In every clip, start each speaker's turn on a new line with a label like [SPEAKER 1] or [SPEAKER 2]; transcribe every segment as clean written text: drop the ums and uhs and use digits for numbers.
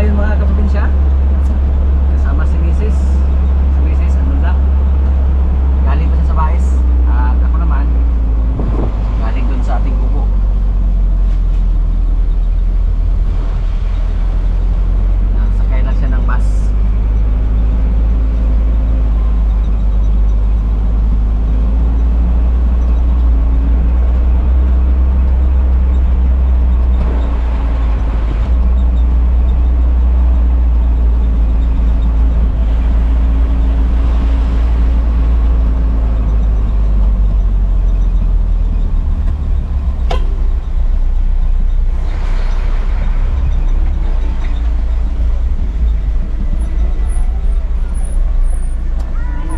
[SPEAKER 1] ngayon mga kaprobinsya. Kasama si Mrs. Si Mrs. ano lang. Galing pa siya sa Baes. At ako naman, galing dun sa ating kubo. Nasakay lang siya ng bus.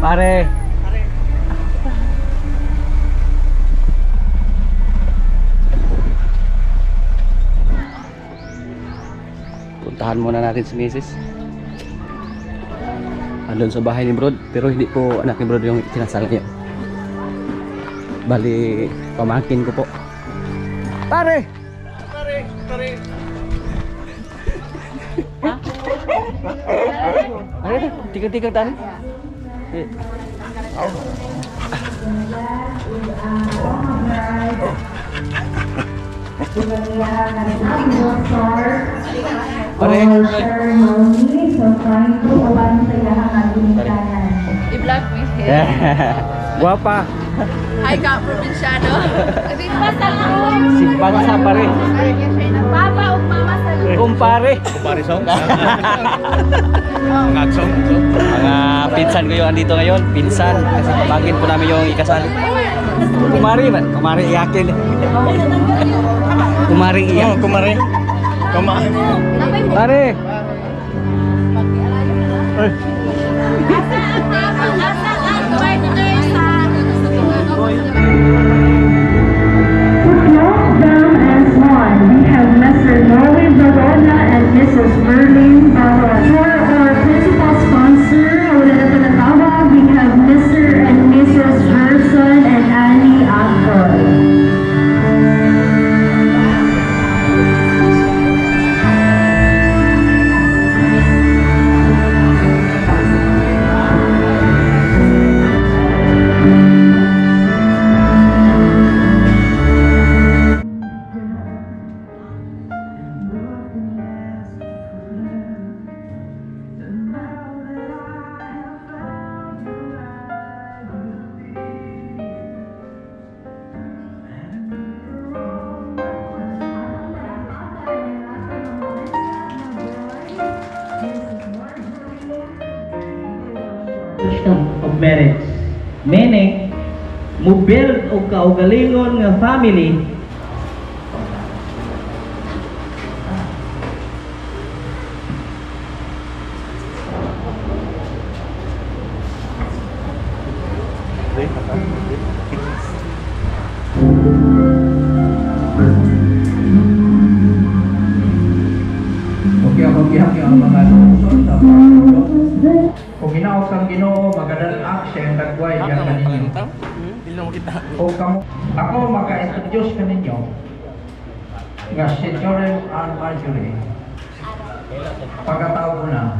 [SPEAKER 1] Pare. Puntahan muna natin si Mrs. Andun sa bahay ni Brod, pero hindi po anak ni Brod yung kinasal niya. Bali, pamangkin ko po. Pare! Pare! Pare! Pare, tikang-tikang tani.
[SPEAKER 2] I-vlog me.
[SPEAKER 1] Guapa.
[SPEAKER 2] Hi ka, probinsyano.
[SPEAKER 1] Simpan sa pare.
[SPEAKER 2] Papa o mama sa
[SPEAKER 1] Kumpare.
[SPEAKER 3] Kumpare song. Ngagsong.
[SPEAKER 1] Mga pinsan ko yung andito ngayon. Pinsan. Kasi pabangin po namin yung ikasal. Kumari ba? Kumari iyakin. Kumari iyak.
[SPEAKER 3] Kumare. Kama.
[SPEAKER 1] Pare.
[SPEAKER 4] We have Mr. Noe Barona and Mrs. Merlin Barona. For our principal sponsor, we have Mr. and Mrs. Gerson and Annie Actor.
[SPEAKER 5] Of marriage, meaning mo build og kaugalingon nga family
[SPEAKER 6] Okay ang mga lungsod sa pagkakulo. Kung ginaot kang Ginoo, magadan action dagway yan kaninyo. O kamo, ako maka-introduce ka ninyo nga si Jorel and Marjorie. Pagkatao ko na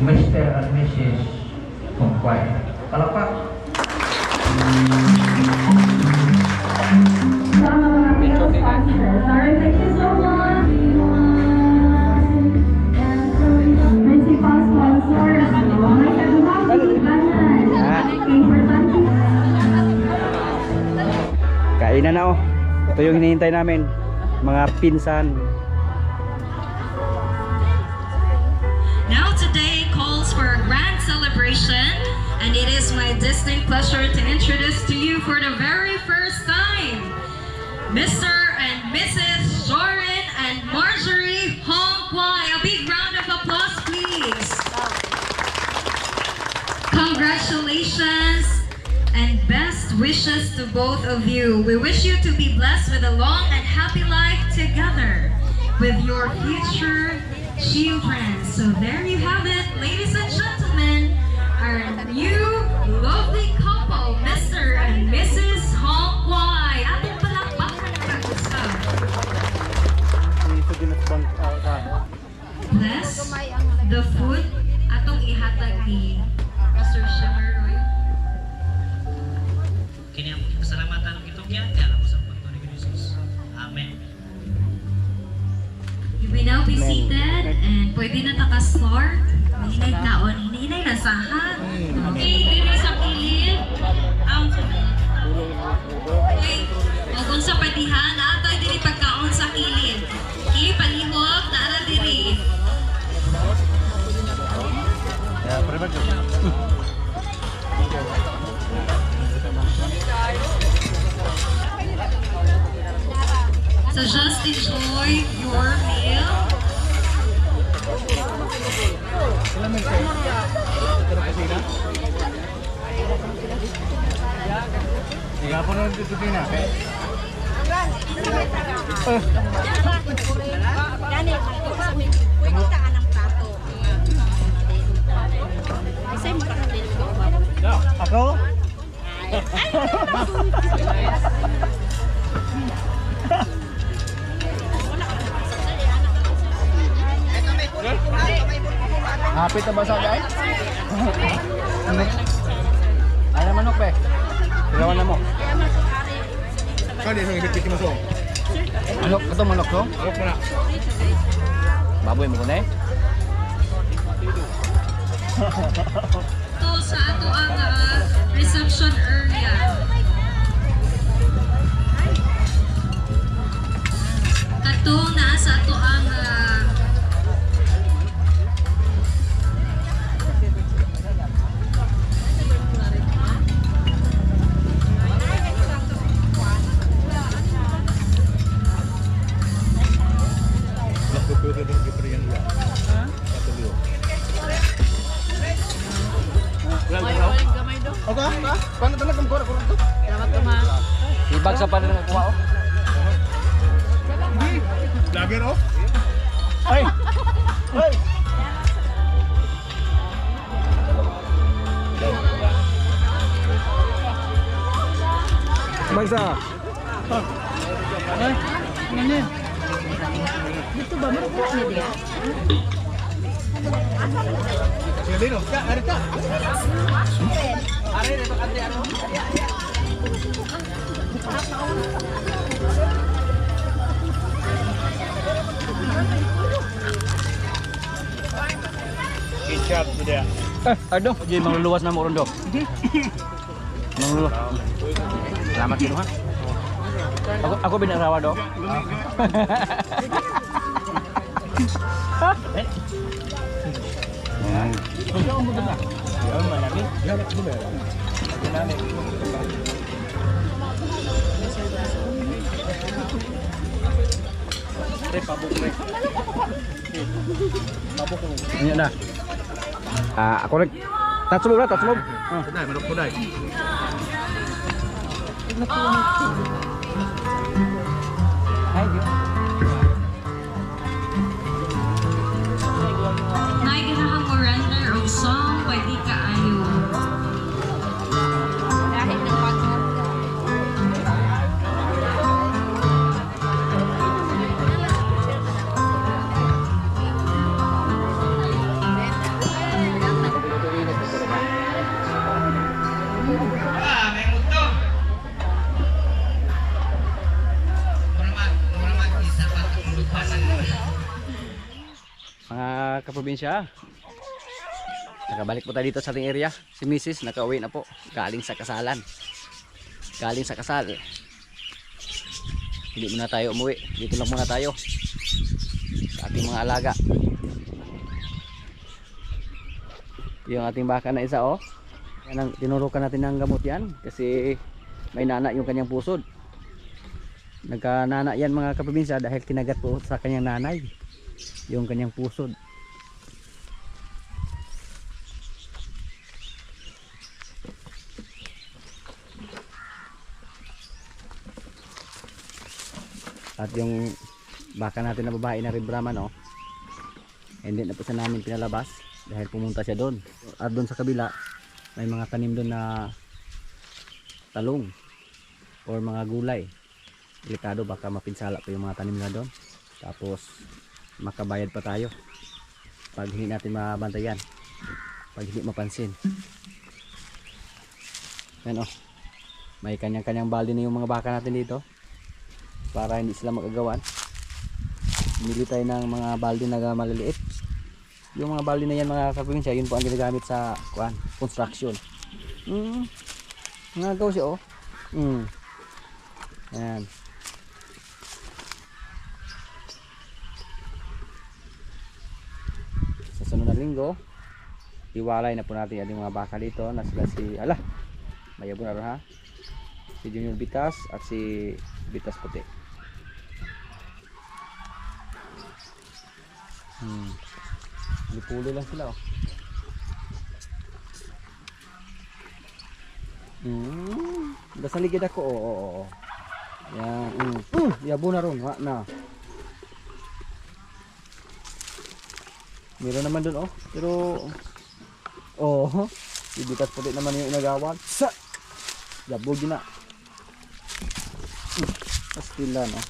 [SPEAKER 6] Mr. and Mrs. Kongkway. Palapak.
[SPEAKER 4] Sama mga pinaka-sponsors. Alright, thank you so much. Principal sponsors. Mga kagulang, importante.
[SPEAKER 1] Kainan na oh. Ito yung hinihintay namin. Mga pinsan.
[SPEAKER 7] Now today calls for a grand celebration, and it is my distinct pleasure to introduce to you for the very first time, Mr. and Mrs. Jorin and Marjorie Hong Kwai. A big round of applause, please. Congratulations and best wishes to both of you. We wish you to be blessed with a long and happy life together with your future children. So there you have it, ladies and gentlemen, our new lovely couple, Mr. and Mrs. Hong Kwai. Ating palakpakan ng pag-usap. bless the food atong ihatag ni Pastor Shimmer Roy.
[SPEAKER 5] Kini ang pasalamatan ng itong yan, kaya alam mo sa punto ni Jesus. Amen.
[SPEAKER 7] You may now be seated and pwede na taka-start. Hinay taon, hinay na sahan. Okay, dito sa kilid. Okay, o kung sa patihan, ato'y diri pagkaon sa kilid. Okay, palihog, naara diri. So just enjoy your meal.
[SPEAKER 5] Ako?
[SPEAKER 1] Hapit na ba sa guys? Ano manok be? Ilawan na mo.
[SPEAKER 6] Kali sa gipit mo so.
[SPEAKER 1] Manok, ito manok to?
[SPEAKER 6] Manok mo na.
[SPEAKER 1] Baboy mo ko na eh.
[SPEAKER 7] To sa ato ang reception area. Katong naa sa ato ang
[SPEAKER 1] Ibag sa panin ng kuha oh.
[SPEAKER 6] Lager oh.
[SPEAKER 1] Ay! Ay! Magsa! Ay! Ano?
[SPEAKER 2] Dito ba? Marupot niya diya?
[SPEAKER 6] Sige dino. Ka, ari ka.
[SPEAKER 1] Ari, ito kante ano?
[SPEAKER 6] Ketchup dia.
[SPEAKER 1] Aduh, jadi mangluluwas na mo ron do. Mangluluwas. Salamat kino ha. Ako binarawa do. Ini dah. Aku nak touch move lah, touch move.
[SPEAKER 6] Kudai, manok kudai.
[SPEAKER 7] nay ganahang mo render og song pwede ka ayo.
[SPEAKER 2] Dahil ng pag-mo.
[SPEAKER 1] Mga kaprobinsya, nakabalik po tayo dito sa ating area. Si Mrs. nakauwi na po, galing sa kasalan. Galing sa kasal. Hindi muna tayo umuwi, dito lang muna tayo sa ating mga alaga. Yung ating baka na isa oh, yan ang tinurukan natin ng gamot yan kasi may nana yung kanyang pusod. Nagkanana yan mga kaprobinsya dahil kinagat po sa kanyang nanay yung kanyang pusod. At yung baka natin na babae na red Brahman oh, hindi na po siya namin pinalabas dahil pumunta siya doon. At doon sa kabila may mga tanim doon na talong or mga gulay. Delikado, baka mapinsala pa yung mga tanim na doon. Tapos makabayad pa tayo. pag hindi natin mabantayan, pag hindi mapansin. Yan oh, may kanyang-kanyang balde na yung mga baka natin dito para hindi sila magagawan. Bumili tayo ng mga balde na maliliit. Yung mga balde na yan mga kaprobinsya, yun po ang ginagamit sa construction. Nagaw siya oh. Yan. Sa sunod na linggo, iwalay na po natin yung mga baka dito na sila si mayabon na ha, si Junior Bitas at si Bitas Puti. Lipulo lang sila oh. Nasa ligid ako oh. Yan. Yabo na ron, na. Meron naman dun oh. Pero si Bitas Puti naman yung inagawan. Yabo din na. Pastila no.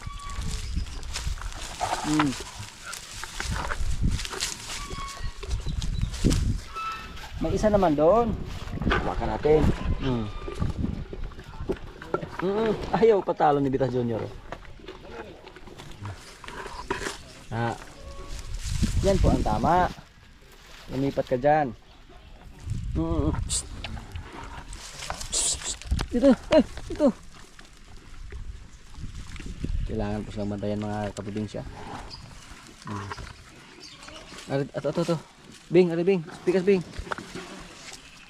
[SPEAKER 1] May isa naman doon. Baka natin. Ayaw patalo ni Bitas Junior. Yan po ang tama. Lumipat ka dyan. Dito. Dito. Kailangan po silang bantayan mga kaprobinsya. Ito. Bing, Bing. Pikas Bing.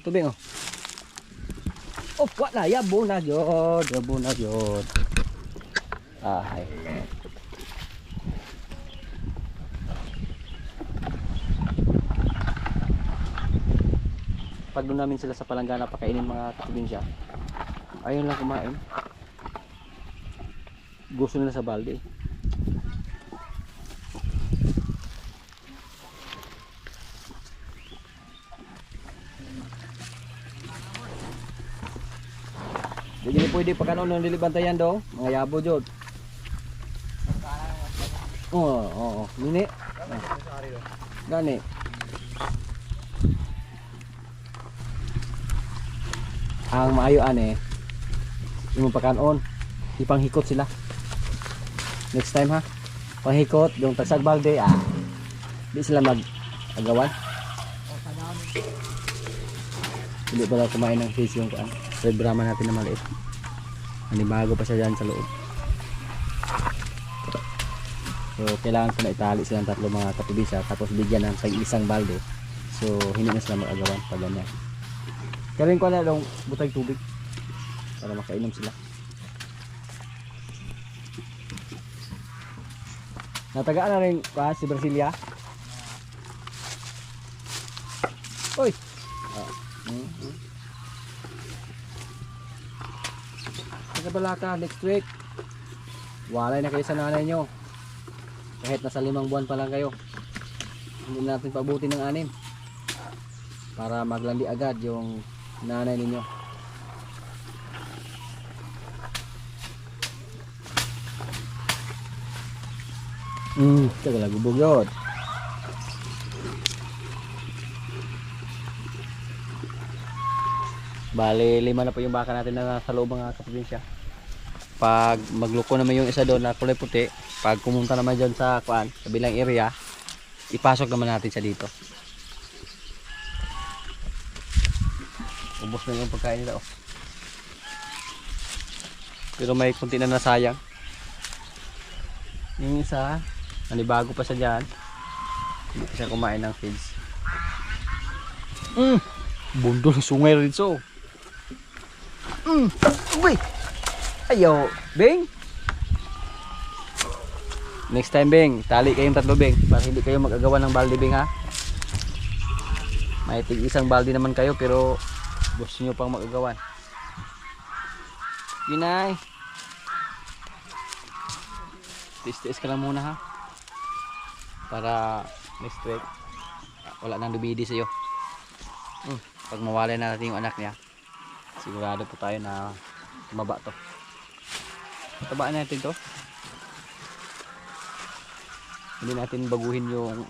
[SPEAKER 1] Ito Bing oh. Wala na, yabo na yun. Ay. Pag doon namin sila sa palanggana pakainin mga kaprobinsya, ayun lang kumain. Gusto nila sa balde. Jadi pwede pa kanon ng lilibantayan daw, mga yabo jod. Oo. Nini. Gani. Ang maayo ane, yung pakanon, ipanghikot sila. Next time ha. Panghikot yung tagsag balde di sila mag-agawan. Hindi pala kumain ng fish yung red Brahma natin na maliit. Bago pa siya dyan sa loob. So kailangan ko na itali silang tatlo mga kaprobinsya, tapos bigyan ng isang balde. So hindi na sila mag-agawan pag ganyan. Kaya ko na lang butay tubig para makainom sila. Natagaan na rin si Brasilia. Oy. Sa Balaka next week. Walay na kayo sa nanay nyo. Kahit nasa 5 buwan pa lang kayo. Hindi natin pabuti ng 6 para maglandi agad yung nanay ninyo. Tagal gubog yun. Bali 5 na po yung baka natin na nasa loob mga kaprobinsya. Pag magluko naman yung isa doon na kulay puti, pag pumunta naman dyan sa kabilang area, ipasok naman natin siya dito. Ubos na yung pagkain nila oh. Pero may kunti na nasayang. Yung isa, nanibago pa siya dyan. Hindi pa siya kumain ng feeds. Bundol sungay rin so. Uy! Ayaw, Beng. Next time, Beng, tali kayong tatlo, Beng, para hindi kayo mag-agawan ng balde, Beng, ha. May tig-isang balde naman kayo, pero gusto nyo pang mag-agawan. Ginay. Tiis-tiis ka lang muna, ha. Para next week wala nang dumidi sa'yo. Pag mawala na natin yung anak niya, sigurado po tayo na tumaba to. Tabaan natin to. Hindi natin baguhin yung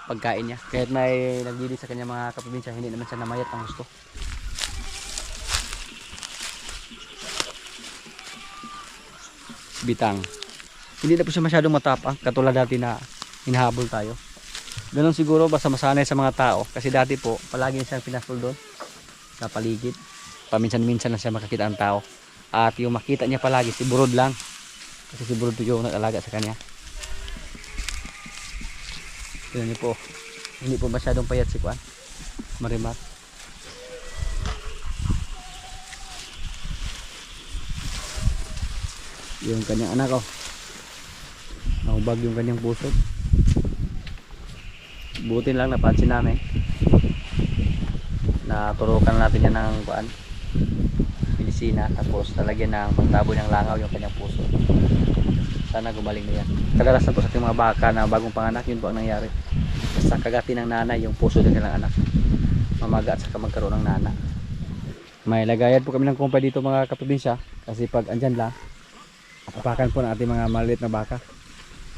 [SPEAKER 1] pagkain niya. Kahit may nagbili sa kanya mga kaprobinsya, hindi naman siya namayat ang gusto. Bitang. Hindi na po siya masyadong matapang katulad dati na hinahabol tayo. Ganun siguro basta masanay sa mga tao kasi dati po palagi siyang pinasol doon sa paligid. Paminsan-minsan lang siya makakita ang tao. At yung makita niya palagi si Burod lang. Kasi si Burod yung nag-alaga sa kanya. Tignan niyo po. Hindi po masyadong payat si Kuan. Marimar. Yung kanyang anak oh. Nahubag yung kanyang puso. Buti lang napansin namin. Naturukan natin yan ng kuan. Pilisina. Tapos talagyan ng magtabo ng langaw yung kanyang puso. Sana gumaling na yan. Kadalasan po sa ating mga baka na bagong panganak, yun po ang nangyari. Sa kagati ng nanay, yung puso ng kanilang anak mamaga at saka magkaroon ng nana. May lagayan po kami ng kumpay dito mga kaprobinsya. Kasi pag andyan lang, apakan po ng ating mga maliit na baka.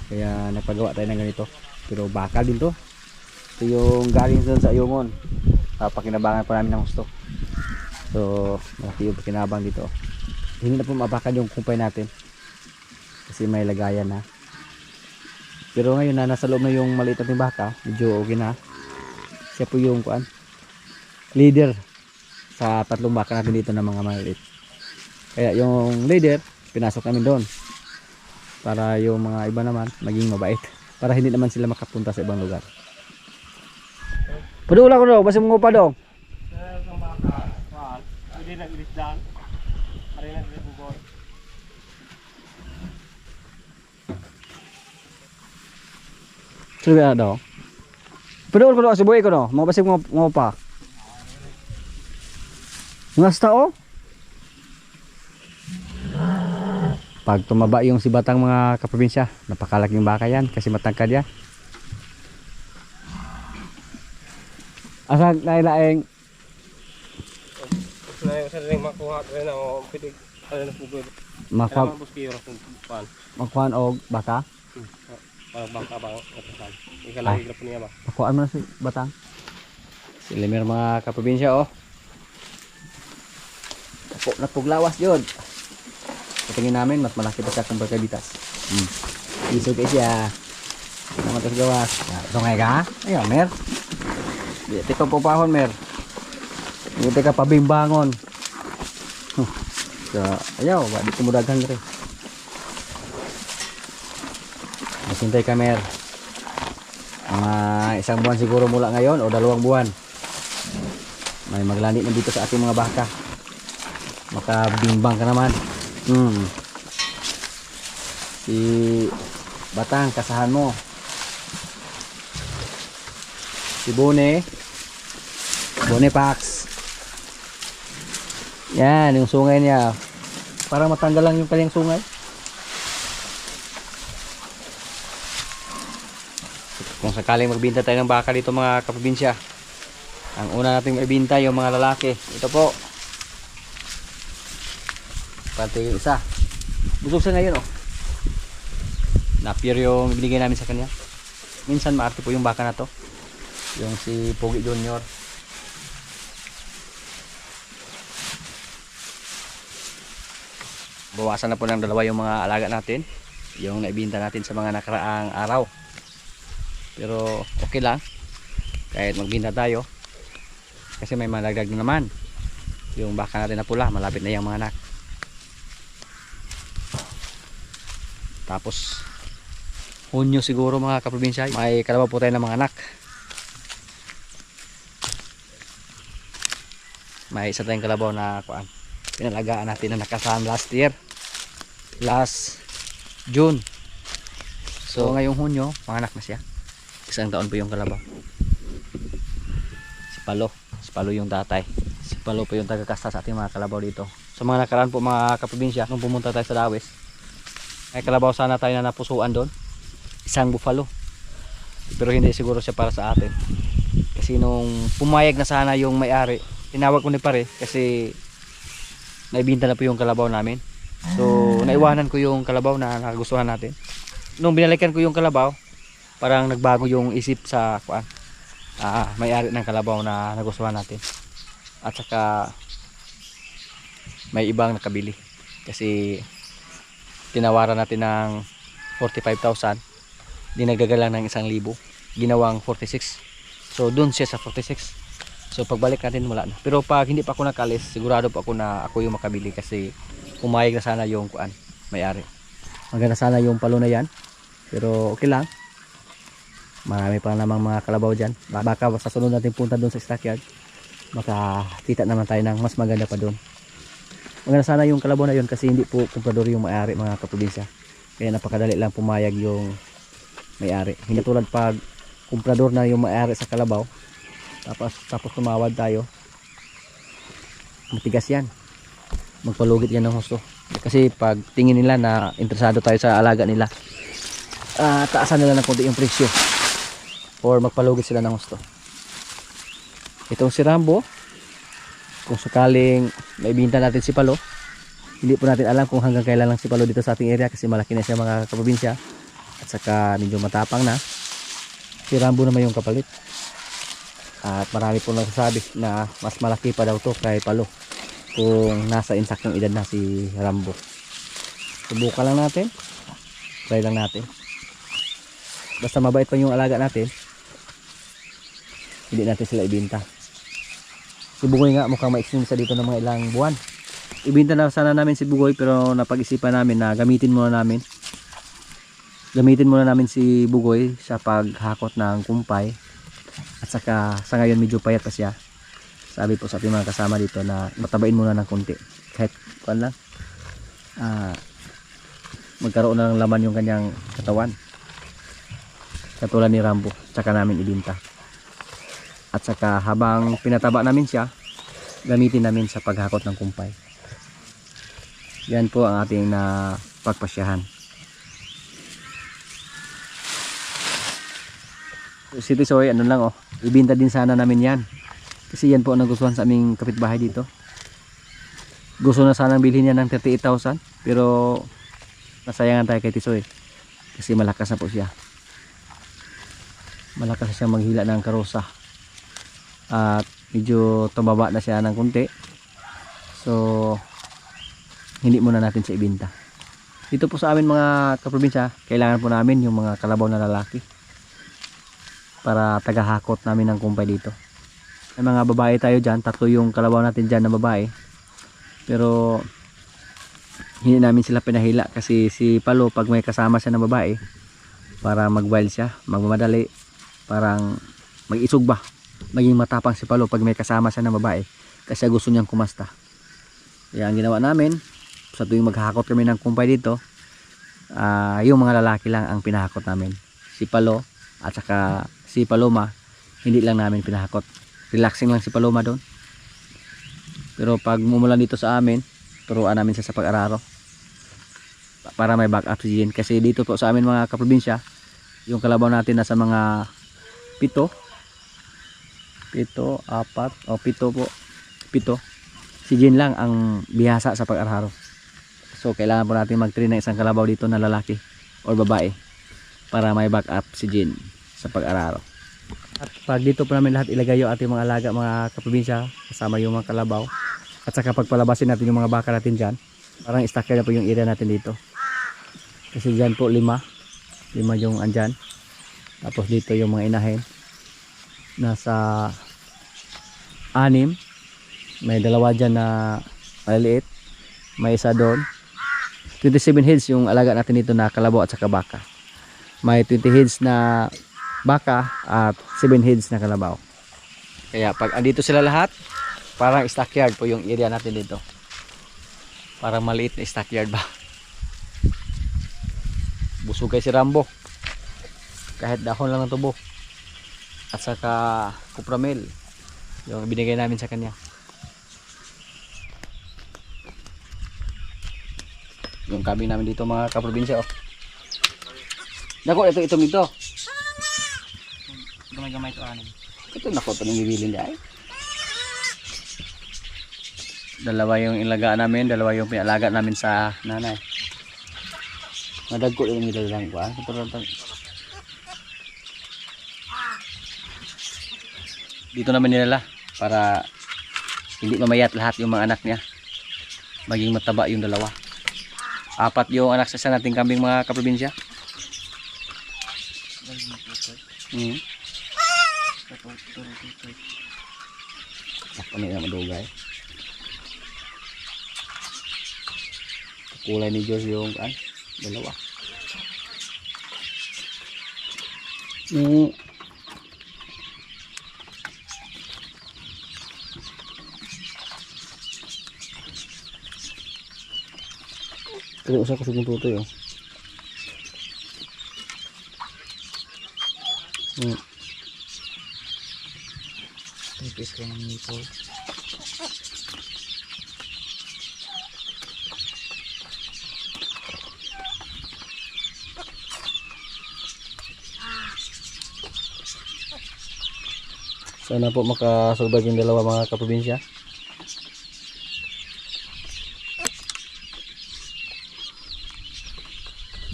[SPEAKER 1] Kaya nagpagawa tayo ng ganito. Pero bakal din to. Ito yung galing doon sa Ayungon. Pakinabangan po namin ng gusto. So malaki yung pakinabang dito. Hindi na po mabakan yung kumpay natin. Kasi may lagayan na. Pero ngayon na nasa loob na yung maliit nating baka, medyo okay na. Siya po yung kuan, leader sa tatlong baka natin dito na mga maliit. Kaya yung leader, pinasok namin doon. Para yung mga iba naman maging mabait. Para hindi naman sila makapunta sa ibang lugar. Padula ko daw, basta mo pa daw.
[SPEAKER 5] Pwede nag-ilisdan. Pwede nag-ilisdan.
[SPEAKER 1] Sabi na daw. Padula ko daw kasi buhay ko no. Mga basta mo pa. Mga tao. Pag tumaba yung si Batang mga kaprobinsya, napakalaking baka yan kasi matangkad yan. Asag nailaeng
[SPEAKER 5] Na yung sariling makuha rin ako pitig ano na pugod.
[SPEAKER 1] makuhaan og baka.
[SPEAKER 5] Para bangka ba ito. Ikalagi grap niya ba.
[SPEAKER 1] Makuhaan mo na si Batang. Sila may mga kaprobinsya oh. Napuglawas yun. Patingin namin mas malaki pa siya kung pagkabitas. Iso kayo siya. Naman ito gawas. Sungay ka? Ayaw mer. Di ka pupahon mer. Di ka pabimbangon. So, ayaw. Di kumudaghan rin. Masintay ka mer. Mga isang buwan siguro mula ngayon o 2 buwan. May maglani na dito sa ating mga baka. Makabimbang ka naman. Si Batang kasahan mo. Si Bone Pax. Yan yung sungay niya. Para matanggal lang yung kanyang sungay. Kung sakaling magbinta tayo ng baka dito mga kaprobinsya, ang una nating maibinta yung mga lalaki. Ito po. Pati yung isa. Busog siya ngayon oh. Napier yung binigay namin sa kanya. Minsan maarte po yung baka na to. Yung si Pogi Junior. Bawasan na po ng 2 yung mga alaga natin. Yung naibinta natin sa mga nakaraang araw. Pero okay lang. Kahit magbinta tayo. Kasi may malagdag na naman. Yung baka natin na pula. Malapit na yung mga anak. Tapos Hunyo siguro mga kaprobinsya, may kalabaw po tayo ng mga anak. May isa tayong kalabaw na pinalagaan natin na nakasahan last June. So ngayong Hunyo mga anak na siya. 1 taon po yung kalabaw. Si Palo yung tatay. Si Palo po yung tagakasta sa ating mga kalabaw dito. So mga nakaraan po mga kaprobinsya, nung pumunta tayo sa Dawes, may kalabaw sana tayo na napusuan doon, 1 buffalo, pero hindi siguro siya para sa atin. Kasi nung pumayag na sana yung may-ari, tinawag ko ni pare kasi naibinta na po yung kalabaw namin. So naiwanan ko yung kalabaw na nakagustuhan natin. Nung binalikan ko yung kalabaw, parang nagbago yung isip sa kuan. May-ari ng kalabaw na nagustuhan natin. At saka may ibang nakabili kasi tinawaran natin ng 45,000, dinagdagan lang ng 1,000, ginawang 46. So doon siya sa 46. So pagbalik natin wala na. Pero pag hindi pa ako nakalis, sigurado pa ako na ako yung makabili kasi pumayag na sana yung kuan, may-ari. Maganda sana yung palo na yan, pero okay lang, marami pa namang mga kalabaw dyan. Baka sa sunod natin punta doon sa stockyard, makakita naman tayo ng mas maganda pa doon. Maganda sana yung kalabaw na yun kasi hindi po kumprador yung may-ari, mga kaprobinsya. Kaya napakadali lang pumayag yung may-ari. Hindi tulad pag kumprador na yung may-ari sa kalabaw, tapos tumawad tayo, matigas yan, magpalugit yan ng husto. Kasi pag tingin nila na interesado tayo sa alaga nila, taasan nila ng konti yung presyo or magpalugit sila ng husto. Itong si Rambo, kung sakaling maibinta natin si Palo, hindi po natin alam kung hanggang kailan lang si Palo dito sa ating area kasi malaki na siya, mga kaprobinsya, at saka medyo matapang na. Si Rambo naman yung kapalit, at marami po nagsasabi na mas malaki pa daw to kay Palo kung nasa insaktong edad na si Rambo. Subukan lang natin, try lang natin, basta mabait pa yung alaga natin, hindi natin sila ibinta. Si Bugoy nga mukhang ma-extend sa dito ng mga ilang buwan. Ibinta na sana namin si Bugoy, pero napag-isipan namin na gamitin muna namin si Bugoy sa paghakot ng kumpay. At saka sa ngayon medyo payat pa siya. Sabi po sa ating mga kasama dito na matabain muna ng konti, kahit kuan lang, magkaroon ng laman yung kanyang katawan, katulad ni Rambo. Tsaka namin ibinta. At saka habang pinataba namin siya, gamitin namin sa paghakot ng kumpay. Yan po ang ating na pagpasyahan. Si Tisoy, ano lang ibinta din sana namin yan. Kasi yan po ang nagustuhan sa aming kapitbahay dito. Gusto na sanang bilhin niya ng 38,000, pero nasayangan tayo kay Tisoy kasi malakas na po siya. Malakas na siya maghila ng karosa. At medyo tumaba na siya ng konti. So hindi muna natin siya ibinta. Dito po sa amin mga kaprobinsya, kailangan po namin yung mga kalabaw na lalaki para tagahakot namin ng kumpay dito. May mga babae tayo dyan, 3 yung kalabaw natin dyan na babae, pero hindi namin sila pinahila kasi si Palo, pag may kasama siya na babae, para mag-wild siya, magmamadali, parang mag-isog ba, maging matapang si Palo pag may kasama siya na babae kasi gusto niyang kumasta. Kaya ang ginawa namin, sa tuwing maghahakot kami ng kumpay dito, yung mga lalaki lang ang pinahakot namin. Si Palo at saka si Paloma, hindi lang namin pinahakot. Relaxing lang si Paloma doon. Pero pag mumulan dito sa amin, turuan namin siya sa pag-araro para may backup oxygen. Kasi dito po sa amin mga kaprobinsya, yung kalabaw natin nasa mga 7 si Jean lang ang bihasa sa pag-araro. So kailangan po natin mag-train ng isang kalabaw dito na lalaki or babae para may backup si Jean sa pag-araro. At pag dito po namin lahat ilagay yung ating mga alaga, mga kaprobinsya, kasama yung mga kalabaw, at saka pagpalabasin natin yung mga baka natin dyan, parang stockyard na po yung area natin dito. Kasi dyan po 5 yung andyan, tapos dito yung mga inahin nasa 6, may 2 dyan na maliliit, may isa doon. 27 heads yung alaga natin dito na kalabaw at saka baka. May 20 heads na baka at 7 heads na kalabaw. Kaya pag andito sila lahat, parang stockyard po yung area natin dito. Parang maliit na stockyard ba. Busog kay si Rambo, kahit dahon lang ng tubo at saka kupramel yung binigay namin sa kanya. Yung kambing namin dito mga kaprobinsya Nako, ito dito. Gamay ito anin. Ito nako, ito nang bibilin di ay. 2 yung ilagaan namin, 2 yung pinalaga namin sa nanay. Madagko yung nilalang ko dito naman nilala para hindi mamayat lahat yung mga anak niya. Maging mataba yung dalawa. 4 yung anak sa isa nating kambing mga kaprobinsya. Ako na madugay. Kulay ni Diyos yung dalawa. Pero usah ko sa tutoy oh. Tipis ko ng nipple. Sana po makasurvive yung dalawa mga kaprobinsya.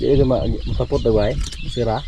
[SPEAKER 1] Di ka masapot na ba eh? Masira?